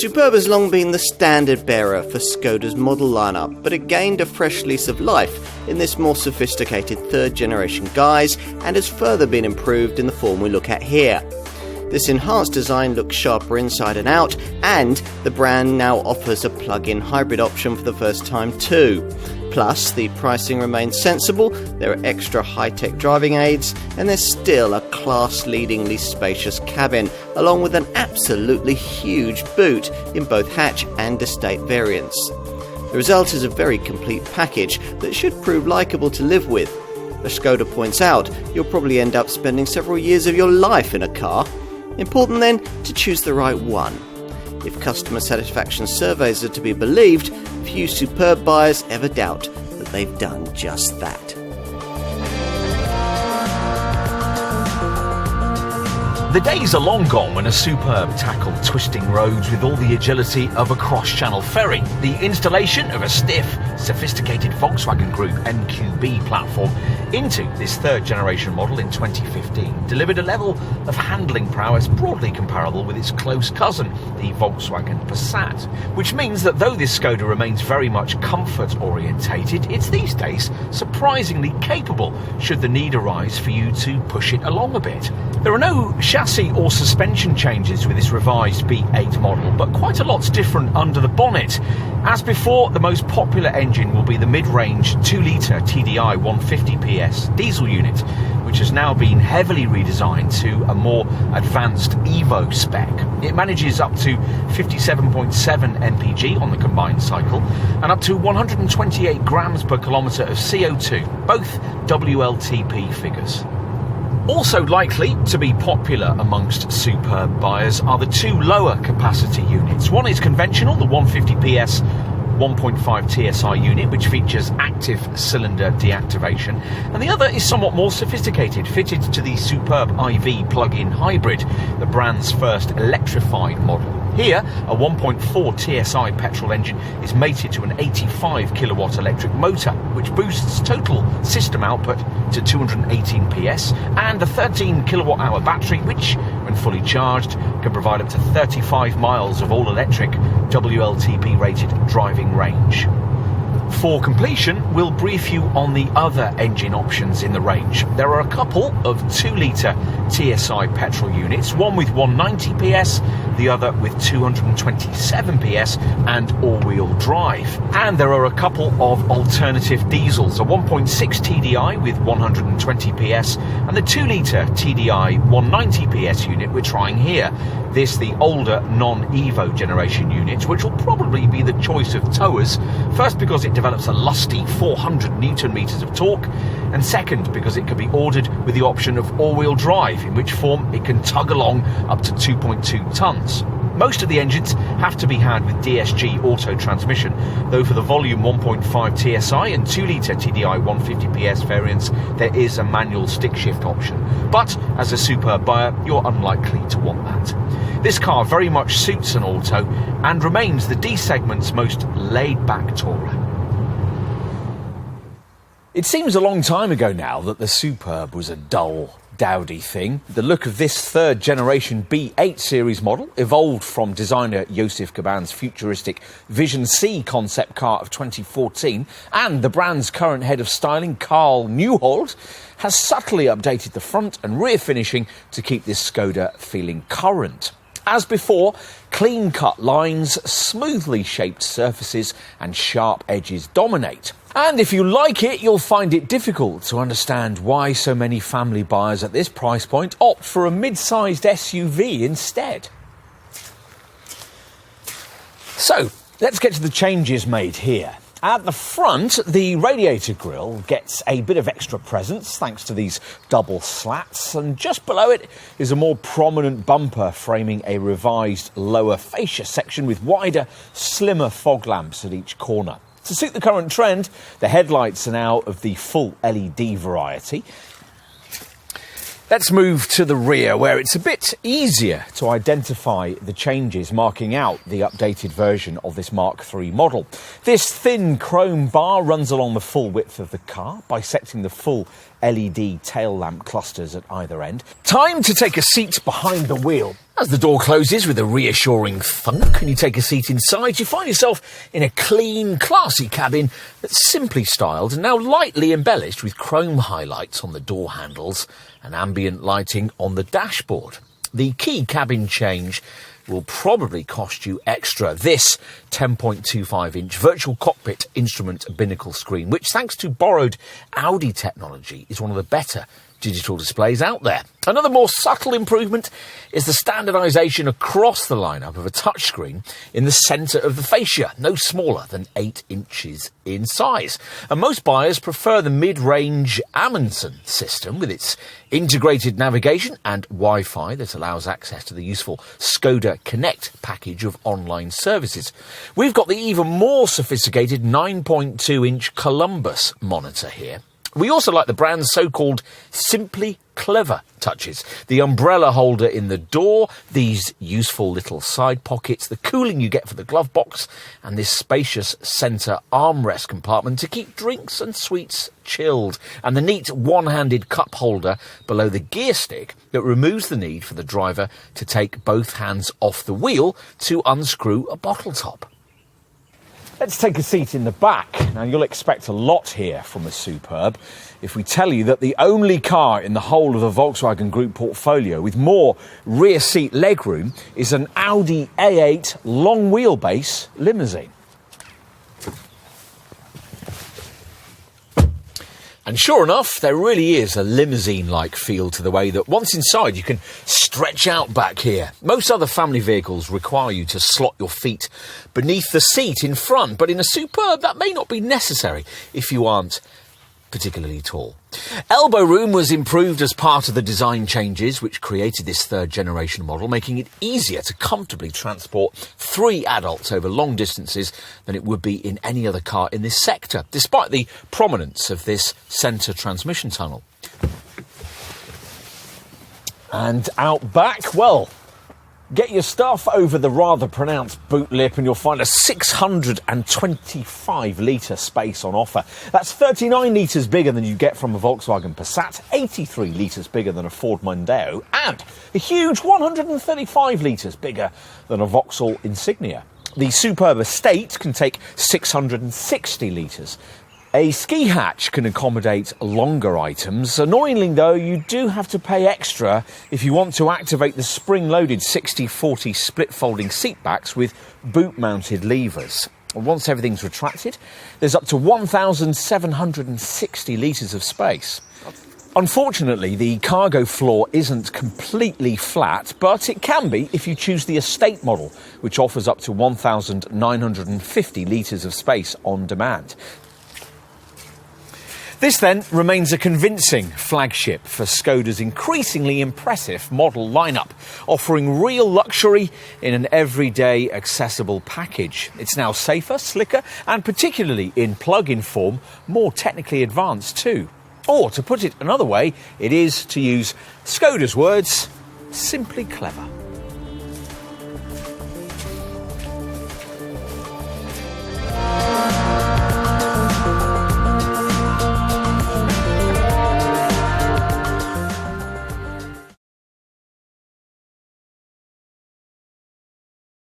Superb has long been the standard bearer for Skoda's model lineup, but it gained a fresh lease of life in this more sophisticated third-generation guise and has further been improved in the form we look at here. This enhanced design looks sharper inside and out, and the brand now offers a plug-in hybrid option for the first time too. Plus, the pricing remains sensible, there are extra high-tech driving aids, and there's still a class-leadingly spacious cabin, along with an absolutely huge boot in both hatch and estate variants. The result is a very complete package that should prove likeable to live with. As Skoda points out, you'll probably end up spending several years of your life in a car. Important then to choose the right one. If customer satisfaction surveys are to be believed, few Superb buyers ever doubt that they've done just that. The days are long gone when a Superb tackled twisting roads with all the agility of a cross-channel ferry. The installation of a stiff, sophisticated Volkswagen Group MQB platform into this third-generation model in 2015 delivered a level of handling prowess broadly comparable with its close cousin, the Volkswagen Passat. Which means that though this Skoda remains very much comfort-orientated, it's these days surprisingly capable should the need arise for you to push it along a bit. There are no chassis or suspension changes with this revised B8 model, but quite a lot's different under the bonnet. As before, the most popular engine will be the mid-range 2-litre TDI 150 PS diesel unit, which has now been heavily redesigned to a more advanced Evo spec. It manages up to 57.7 mpg on the combined cycle and up to 128 grams per kilometre of CO2, both WLTP figures. Also likely to be popular amongst Superb buyers are the two lower capacity units. One is conventional, the 150 PS 1.5 TSI unit, which features active cylinder deactivation, and the other is somewhat more sophisticated, fitted to the Superb IV plug-in hybrid, the brand's first electrified model. Here, a 1.4 TSI petrol engine is mated to an 85 kilowatt electric motor, which boosts total system output to 218 PS, and a 13 kilowatt hour battery, which, when fully charged, can provide up to 35 miles of all-electric WLTP rated driving range. For completion, we'll brief you on the other engine options in the range. There are a couple of 2-litre TSI petrol units, one with 190 PS, the other with 227 PS and all-wheel drive. And there are a couple of alternative diesels, a 1.6 TDI with 120 PS and the 2-litre TDI 190 PS unit we're trying here. This, the older non-Evo generation unit, which will probably be the choice of towers, first because it develops a lusty 400 Newton meters of torque, and second because it can be ordered with the option of all-wheel drive, in which form it can tug along up to 2.2 tons. Most of the engines have to be had with DSG auto transmission, though for the volume 1.5 TSI and 2-litre TDI 150 PS variants there is a manual stick shift option, but as a Superb buyer you're unlikely to want that. This car very much suits an auto and remains the D segment's most laid-back tourer. It seems a long time ago now that the Superb was a dull, dowdy thing. The look of this third-generation B8 series model evolved from designer Josef Caban's futuristic Vision C concept car of 2014, and the brand's current head of styling, Carl Newhold, has subtly updated the front and rear finishing to keep this Skoda feeling current. As before, clean-cut lines, smoothly shaped surfaces and sharp edges dominate. And if you like it, you'll find it difficult to understand why so many family buyers at this price point opt for a mid-sized SUV instead. So, let's get to the changes made here. At the front, the radiator grille gets a bit of extra presence thanks to these double slats, and just below it is a more prominent bumper framing a revised lower fascia section with wider, slimmer fog lamps at each corner. To suit the current trend, the headlights are now of the full LED variety. Let's move to the rear, where it's a bit easier to identify the changes marking out the updated version of this Mark III model. This thin chrome bar runs along the full width of the car, bisecting the full LED tail lamp clusters at either end. Time to take a seat behind the wheel. As the door closes with a reassuring thunk and you take a seat inside, you find yourself in a clean, classy cabin that's simply styled and now lightly embellished with chrome highlights on the door handles and ambient lighting on the dashboard. The key cabin change will probably cost you extra. This 10.25-inch virtual cockpit instrument binnacle screen, which thanks to borrowed Audi technology is one of the better digital displays out there. Another more subtle improvement is the standardisation across the lineup of a touchscreen in the centre of the fascia, no smaller than 8 inches in size. And most buyers prefer the mid-range Amundsen system with its integrated navigation and Wi-Fi that allows access to the useful Skoda Connect package of online services. We've got the even more sophisticated 9.2-inch Columbus monitor here. We also like the brand's so-called Simply Clever touches. The umbrella holder in the door, these useful little side pockets, the cooling you get for the glove box, and this spacious centre armrest compartment to keep drinks and sweets chilled, and the neat one-handed cup holder below the gear stick that removes the need for the driver to take both hands off the wheel to unscrew a bottle top. Let's take a seat in the back. Now, you'll expect a lot here from a Superb if we tell you that the only car in the whole of the Volkswagen Group portfolio with more rear seat legroom is an Audi A8 long wheelbase limousine. And sure enough, there really is a limousine-like feel to the way that once inside you can stretch out back here. Most other family vehicles require you to slot your feet beneath the seat in front, but in a Superb that may not be necessary if you aren't particularly tall. Elbow room was improved as part of the design changes which created this third generation model, making it easier to comfortably transport 3 adults over long distances than it would be in any other car in this sector, despite the prominence of this centre transmission tunnel. And out back, well, get your stuff over the rather pronounced boot lip and you'll find a 625-litre space on offer. That's 39 litres bigger than you get from a Volkswagen Passat, 83 litres bigger than a Ford Mondeo, and a huge 135 litres bigger than a Vauxhall Insignia. The Superb Estate can take 660 litres. A ski hatch can accommodate longer items. Annoyingly, though, you do have to pay extra if you want to activate the spring-loaded 60/40 split-folding seat backs with boot-mounted levers. Once everything's retracted, there's up to 1,760 litres of space. Unfortunately, the cargo floor isn't completely flat, but it can be if you choose the Estate model, which offers up to 1,950 litres of space on demand. This then remains a convincing flagship for Skoda's increasingly impressive model lineup, offering real luxury in an everyday accessible package. It's now safer, slicker, and particularly in plug-in form, more technically advanced too. Or, to put it another way, it is, to use Skoda's words, simply clever.